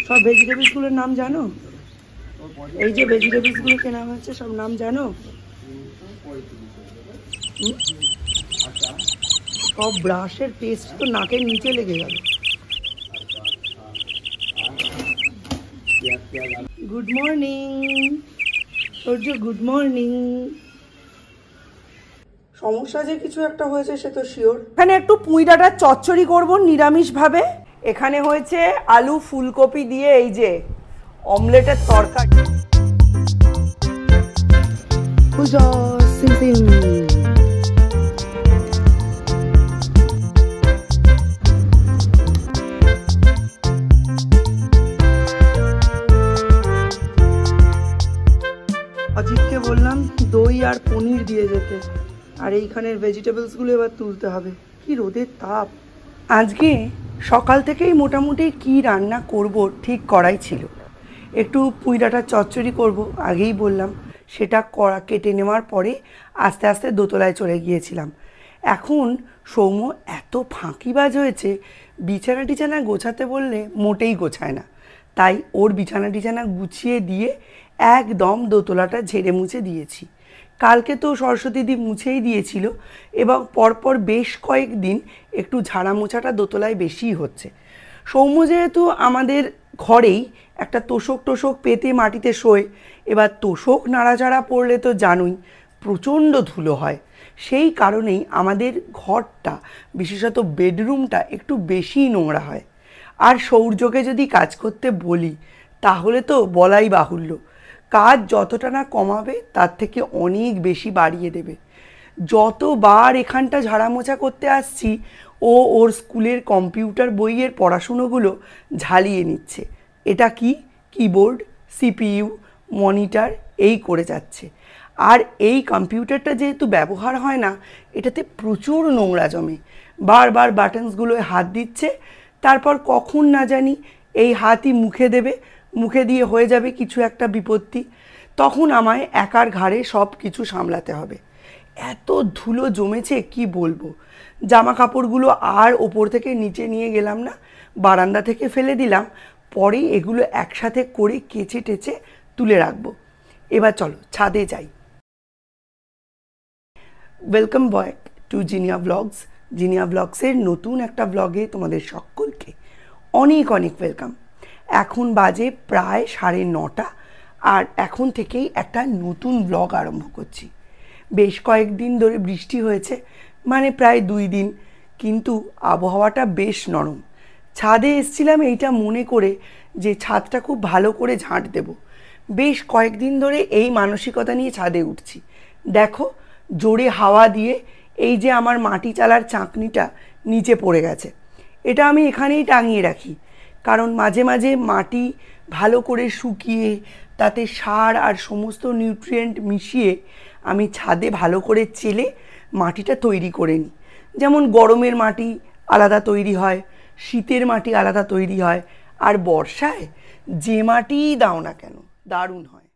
সব ভেজিটেবলসগুলোর নাম জানো? এই যে ভেজিটেবলসগুলো কেনা হয়েছে সব নাম জানো? সব ব্রাশের পেস্ট তো নাকের নিচে লেগে গেল। গুড মর্নিং সূর্য, গুড মর্নিং। সমস্যা যে কিছু একটা হয়েছে সে তো শিওর। এখানে একটু পুঁই ডাঁটার চচ্চড়ি করবো নিরামিষ ভাবে। এখানে হয়েছে আলু ফুলকপি দিয়ে এই যে অমলেটের তরকারি। অজিতকে বললাম দই আর পনির দিয়ে যেতে, আর এইখানের ভেজিটেবলসগুলো এবার তুলতে হবে। কি রোদের তাপ! আজকে সকাল থেকেই মোটামুটি কি রান্না করব ঠিক করাই ছিল। একটু পুঁই ডাঁটার চচ্চড়ি করব, আগেই বললাম। সেটা কেটে নেওয়ার পরে আস্তে আস্তে দোতলায় চলে গিয়েছিলাম। এখন সৌম্য এত ফাঁকিবাজ হয়েছে, বিছানা টিছানা গোছাতে বললে মোটেই গোছায় না। তাই ওর বিছানা টিছানা গুছিয়ে দিয়ে একদম দোতলাটা ঝেড়ে মুছে দিয়েছি। কালকে তো সরস্বতীদি মুছেই দিয়েছিল, এবং পরপর বেশ কয়েকদিন একটু ঝাড়া মোছাটা দোতলায় বেশিই হচ্ছে। সৌম্য যেহেতু আমাদের ঘরেই একটা তোষক পেতে মাটিতে শোয়, এবার তোষক নাড়াচাড়া পড়লে তো জানোই প্রচণ্ড ধুলো হয়। সেই কারণেই আমাদের ঘরটা, বিশেষত বেডরুমটা একটু বেশিই নোংরা হয়। আর সৌর্যকে যদি কাজ করতে বলি তাহলে তো বলাই বাহুল্য, কাজ যতটা না কমাবে তার থেকে অনেক বেশি বাড়িয়ে দেবে। যতবার এখানটা ঝাড়া মোছা করতে আসছি ও ওর স্কুলের কম্পিউটার বইয়ের পড়াশুনোগুলো ঝালিয়ে নিচ্ছে। এটা কি কিবোর্ড, সিপিইউ, মনিটর এই করে যাচ্ছে। আর এই কম্পিউটারটা যেহেতু ব্যবহার হয় না, এটাতে প্রচুর নোংরা জমে। বারবার বাটনসগুলোয় হাত দিচ্ছে, তারপর কখন না জানি এই হাতই মুখে দেবে, মুখে দিয়ে হয়ে যাবে কিছু একটা বিপত্তি। তখন আমায় একার ঘাড়ে সব কিছু সামলাতে হবে। এত ধুলো জমেছে কি বলবো। জামা কাপড়গুলো আর ওপর থেকে নিচে নিয়ে গেলাম না, বারান্দা থেকে ফেলে দিলাম। পরেই এগুলো একসাথে করে কেচে টেচে তুলে রাখবো। এবার চলো ছাদে যাই। Welcome back to Zinnia blogs. জিনিয়া ব্লগসের নতুন একটা ব্লগে তোমাদের সকলকে অনেক অনেক ওয়েলকাম। এখন বাজে প্রায় 9:30, আর এখন থেকেই একটা নতুন ব্লগ আরম্ভ করছি। বেশ কয়েকদিন ধরে বৃষ্টি হয়েছে, মানে প্রায় 2 দিন, কিন্তু আবহাওয়াটা বেশ নরম। ছাদে এসছিলাম এইটা মনে করে যে ছাদটা খুব ভালো করে ঝাঁট দেব। বেশ কয়েকদিন ধরে এই মানসিকতা নিয়ে ছাদে উঠছি। দেখো জোরে হাওয়া দিয়ে এই যে আমার মাটি চালার চাকনিটা নিচে পড়ে গেছে। এটা আমি এখানেই টাঙিয়ে রাখি, কারণ মাঝে মাঝে মাটি ভালো করে শুকিয়ে তাতে সার আর সমস্ত নিউট্রিয়েন্ট মিশিয়ে আমি ছাদে ভালো করে চেলে মাটিটা তৈরি করে নিই। যেমন গরমের মাটি আলাদা তৈরি হয়, শীতের মাটি আলাদা তৈরি হয়, আর বর্ষায় যে মাটিই দাও না কেন দারুণ হয়।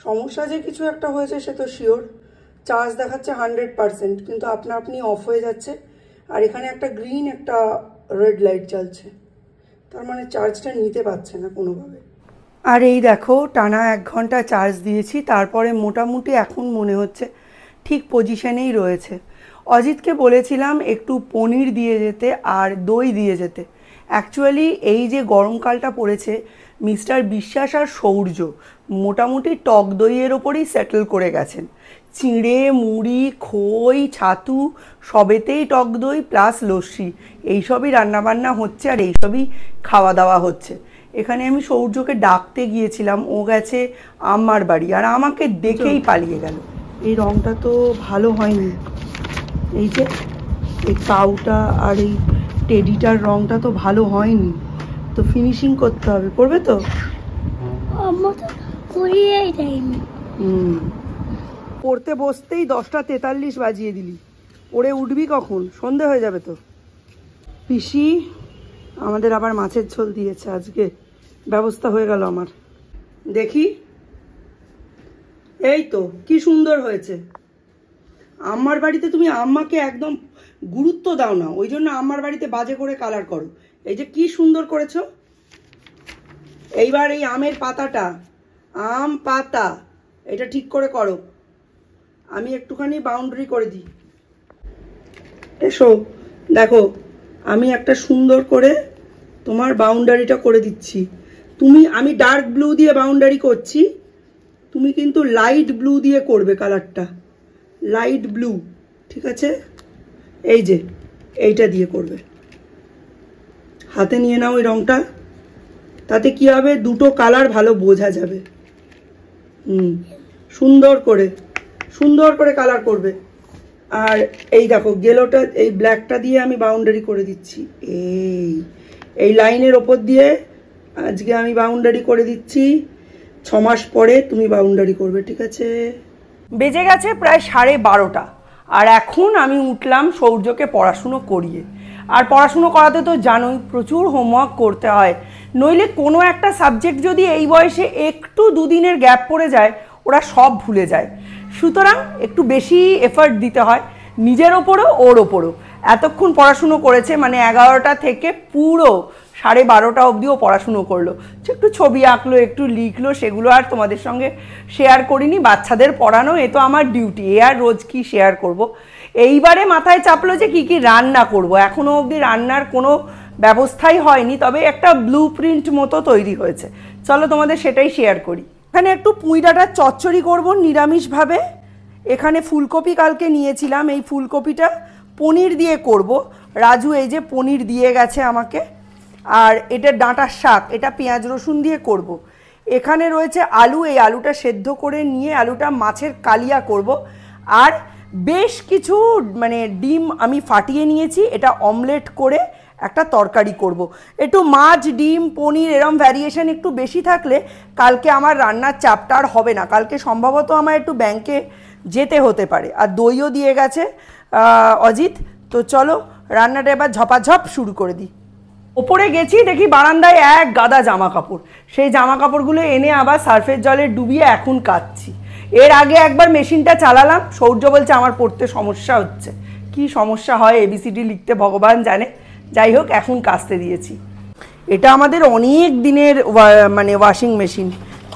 সমস্যা যে কিছু একটা হয়েছে সে তো শিওর। চার্জ দেখাচ্ছে 100%, কিন্তু আপনা আপনি অফ হয়ে যাচ্ছে। আর এখানে একটা গ্রিন একটা রেড লাইট জ্বলছে, তার মানে চার্জটা নিতে পারছে না কোনোভাবে। আর এই দেখো টানা 1 ঘন্টা চার্জ দিয়েছি, তারপরে মোটামুটি এখন মনে হচ্ছে ঠিক পজিশনেই রয়েছে। অজিতকে বলেছিলাম একটু পনির দিয়ে যেতে আর দই দিয়ে যেতে। অ্যাকচুয়ালি এই যে গরমকালটা পড়েছে, মিস্টার বিশ্বাস আর সৌর্য মোটামুটি টক দইয়ের ওপরেই সেটেল করে গেছেন। চিঁড়ে, মুড়ি, খই, ছাতু সবেতেই টক দই প্লাস লস্যি, এইসবই রান্নাবান্না হচ্ছে আর এইসবই খাওয়া দাওয়া হচ্ছে। এখানে আমি সৌর্যকে ডাকতে গিয়েছিলাম, ও গেছে আম্মার বাড়ি, আর আমাকে দেখেই পালিয়ে গেল। এই রংটা তো ভালো হয়নি, এই যে এই কাউটা আর এই টেডিটার রংটা তো ভালো হয়নি, তো ফিনিশিং করতে হবে। করবে তো? পড়তে বসতেই 10:43 বাজিয়ে দিলি, পড়ে উঠবি কখন? সন্ধে হয়ে যাবে তো। পিসি আমাদের আবার মাছের ঝোল দিয়েছে আজকে, ব্যবস্থা হয়ে গেল আমার। দেখি, এই তো কি সুন্দর হয়েছে। আম্মার বাড়িতে তুমি আম্মাকে একদম গুরুত্ব দাও না, ওই জন্য আম্মার বাড়িতে বাজে করে কালার করো। এই যে কি সুন্দর করেছো। এইবার এই আমের পাতাটা, আম পাতা, এটা ঠিক করে করো। আমি একটুখানি বাউন্ডারি করে দিই। এসো দেখো, আমি একটা সুন্দর করে তোমার বাউন্ডারিটা করে দিচ্ছি। আমি ডার্ক ব্লু দিয়ে বাউন্ডারি করছি, তুমি কিন্তু লাইট ব্লু দিয়ে করবে কালারটা, লাইট ব্লু, ঠিক আছে? এই যে এইটা দিয়ে করবে। হাতে নিয়ে নাও এই রংটা, তাতে কি হবে, দুটো কালার ভালো বোঝা যাবে। সুন্দর করে কালার করবে। আর এই দেখো গেলোটা, এই ব্ল্যাকটা দিয়ে আমি বাউন্ডারি করে দিচ্ছি। এই লাইনের ওপর দিয়ে আজকে আমি বাউন্ডারি করে দিচ্ছি। 6 মাস পরে তুমি বাউন্ডারি করবে, ঠিক আছে? বেজে গেছে প্রায় 12:30, আর এখন আমি উঠলাম সৌর্যকে পড়াশুনো করিয়ে। আর পড়াশুনো করাতে তো জানোই প্রচুর হোমওয়ার্ক করতে হয়, নইলে কোনো একটা সাবজেক্ট যদি এই বয়সে একটু 2 দিনের গ্যাপ পড়ে যায় ওরা সব ভুলে যায়। সুতরাং একটু বেশি এফার্ট দিতে হয় নিজের ওপরও ওর ওপরও। এতক্ষণ পড়াশুনো করেছে, মানে 11টা থেকে পুরো 12:30 অবধিও পড়াশুনো করলো। একটু ছবি আঁকলো, একটু লিখলো, সেগুলো আর তোমাদের সঙ্গে শেয়ার করিনি। বাচ্চাদের পড়ানো এ তো আমার ডিউটি, এ আর রোজ কি শেয়ার করব। এইবারে মাথায় চাপলো যে কি কি রান্না করব। এখনও অবধি রান্নার কোনো ব্যবস্থাই হয়নি, তবে একটা ব্লু প্রিন্ট মতো তৈরি হয়েছে। চলো তোমাদের সেটাই শেয়ার করি। এখানে একটু পুঁই ডাঁটার চচ্চড়ি করবো নিরামিষভাবে। এখানে ফুলকপি কালকে নিয়েছিলাম, এই ফুলকপিটা পনির দিয়ে করব। রাজু এই যে পনির দিয়ে গেছে আমাকে। আর এটা ডাঁটার শাক, এটা পেঁয়াজ রসুন দিয়ে করব। এখানে রয়েছে আলু, এই আলুটা সেদ্ধ করে নিয়ে আলুটা মাছের কালিয়া করব। আর বেশ কিছু মানে ডিম আমি ফাটিয়ে নিয়েছি, এটা অমলেট করে একটা তরকারি করব। একটু মাছ, ডিম, পনির এরম ভ্যারিয়েশন একটু বেশি থাকলে কালকে আমার রান্নার চাপটা আর হবে না। কালকে সম্ভবত আমার একটু ব্যাংকে যেতে হতে পারে। আর দইও দিয়ে গেছে অজিত। তো চলো রান্নাটা এবার ঝপাঝপ শুরু করে দিই। ওপরে গেছি, দেখি বারান্দায় এক গাদা জামা কাপড়। সেই জামা কাপড়গুলো এনে আবার সার্ফের জলে ডুবিয়ে এখন কাচ্ছি। এর আগে একবার মেশিনটা চালালাম, সৌর্য বলছে আমার পড়তে সমস্যা হচ্ছে। কি সমস্যা হয় এবিসিডি লিখতে ভগবান জানে। যাই হোক, এখন কাচতে দিয়েছি। এটা আমাদের অনেক দিনের মানে ওয়াশিং মেশিন,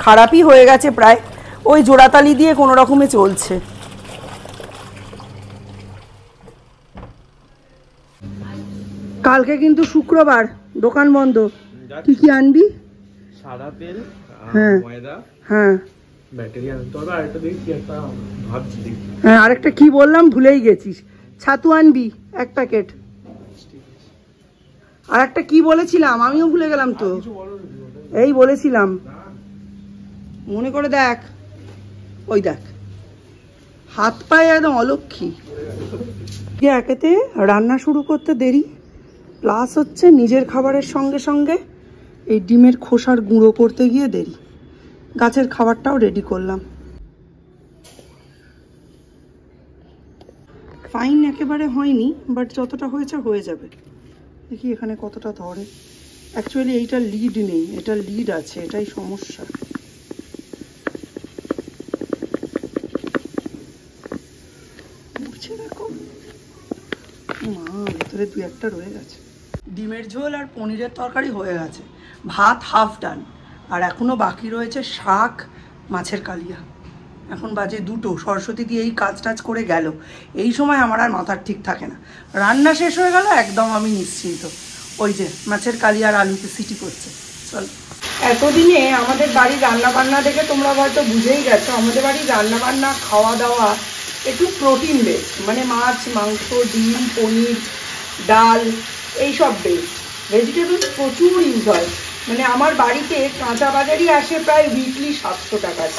খারাপই হয়ে গেছে প্রায়, ওই জোড়াতালি দিয়ে কোনো রকমে চলছে। কালকে কিন্তু শুক্রবার, দোকান বন্ধ। তুই কি আনবি? সাদা তেল, ময়দা, হ্যাঁ ব্যাটারি আনতে হবে। আর একটা দেখি, একটা ভাবছি দেখি। হ্যাঁ, আরেকটা কি বললাম ভুলেই গেছিস। ছাতু আনবি 1 প্যাকেট। আর একটা কি বলেছিলাম আমিও ভুলে গেলাম তো। এই বলেছিলাম, মনে করে দেখ। ওই দেখ, হাত পায়ে একদম অলক্ষী। একেতে রান্না শুরু করতে দেরি, প্লাস হচ্ছে নিজের খাবারের সঙ্গে সঙ্গে এই ডিমের খোসার গুঁড়ো করতে গিয়ে দেরি। গাছের খাবারটাও রেডি করলাম। ফাইন একেবারে হয়নি, বাট যতটা হয়েছে হয়ে যাবে। দেখি এখানে কতটা ধরে। অ্যাকচুয়ালি এইটা লিড নেই, এটা লিড আছে, এটাই সমস্যা। দেখো মা, ভেতরে 2-1টা রয়ে গেছে। ডিমের ঝোল আর পনিরের তরকারি হয়ে গেছে, ভাত হাফ ডান। আর এখনো বাকি রয়েছে শাক, মাছের কালিয়া। এখন বাজে 2টো। সরস্বতী দিয়ে এই কাজ টাজ করে গেল। এই সময় আমার আর মাথার ঠিক থাকে না। রান্না শেষ হয়ে গেল, একদম আমি নিশ্চিন্ত। ওই যে মাছের কালিয়া আর আলুতে সিটি করছে। চল, এতদিনে আমাদের বাড়ির রান্নাবান্না দেখে তোমরা হয়তো বুঝেই গেছো, আমাদের বাড়ির রান্নাবান্না খাওয়া দাওয়া একটু প্রোটিন বেস, মানে মাছ, মাংস, ডিম, পনির, ডাল, এইসব বেস। ভেজিটেবলস প্রচুর ইউজ হয়। মানে আমার বাড়িতে কাঁচা বাজারই আসে প্রায় উইকলি 700 টাকার।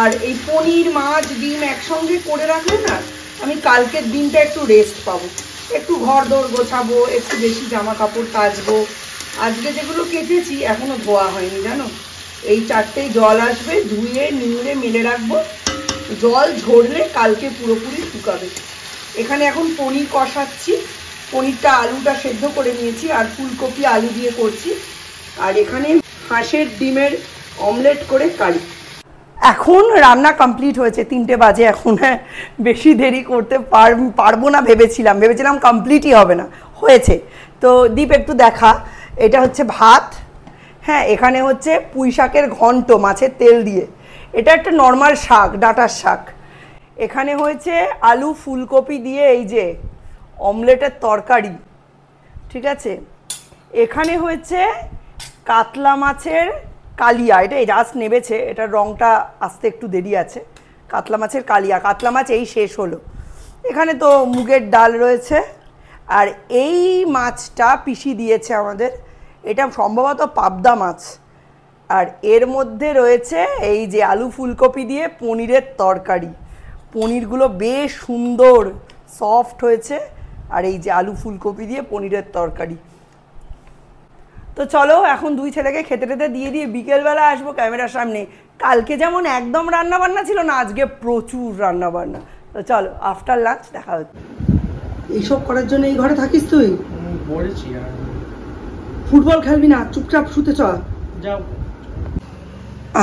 আর এই পনির, মাছ, ডিম একসঙ্গে করে রাখলে না, আমি কালকের দিনটা একটু রেস্ট পাবো, একটু ঘর দোর গোছাবো, একটু বেশি জামা কাপড় কাচবো। আজকে যেগুলো কেচেছি এখনো ধোয়া হয়নি জানো। এই 4টেই জল আসবে, ধুয়ে নিংড়ে মেলে রাখবো। জল ঝরলে কালকে পুরোপুরি শুকাবে। এখানে এখন পনির কষাচ্ছি। পনিরটা আলুটা সেদ্ধ করে নিয়েছি, আর ফুলকপি আলু দিয়ে করছি। আর এখানে হাঁসের ডিমের অমলেট করে কারি। এখন রান্না কমপ্লিট হয়েছে, 3টে বাজে এখন। হ্যাঁ, বেশি দেরি করতে পারবো না ভেবেছিলাম কমপ্লিটই হবে না, হয়েছে। তো দীপ একটু দেখা, এটা হচ্ছে ভাত, হ্যাঁ, এখানে হচ্ছে পুঁই শাকের ঘন্ট মাছের তেল দিয়ে, এটা একটা নর্মাল শাক, ডাঁটার শাক। এখানে হয়েছে আলু ফুলকপি দিয়ে এই যে অমলেটের তরকারি, ঠিক আছে। এখানে হয়েছে কাতলা মাছের কালিয়া, এটা জাস্ট নেবেছে, এটার রঙটা আসতে একটু দেরি আছে। কাতলা মাছের কালিয়া, কাতলা মাছ এই শেষ হলো। এখানে তো মুগের ডাল রয়েছে, আর এই মাছটা পিসি দিয়েছে আমাদের, এটা সম্ভবত পাবদা মাছ। আর এর মধ্যে রয়েছে এই যে আলু ফুলকপি দিয়ে পনিরের তরকারি, পনিরগুলো বেশ সুন্দর সফট হয়েছে, আর এই যে আলু ফুলকপি দিয়ে পনিরের তরকারি। তো চলো এখন দুই ছেলেকে খেতে টেতে দিয়ে বিকেলবেলা আসবো ক্যামেরার সামনে। কালকে যেমন একদম রান্না বান্না ছিল না, আজকে প্রচুর রান্না বান্না। তো চলো আফটার লাঞ্চ দেখা হচ্ছে। এইসব করার জন্য এই ঘরে থাকিস তুই? বলেছি আর ফুটবল খেলবি না, চুপচাপ শুতে চল। যাও।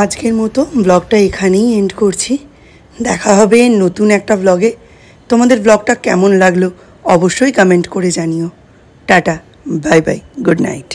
আজকের মতো ব্লগটা এখানেই এন্ড করছি, দেখা হবে নতুন একটা ব্লগে। তোমাদের ব্লগটা কেমন লাগলো অবশ্যই কমেন্ট করে জানিও। Tata, bye bye, good night.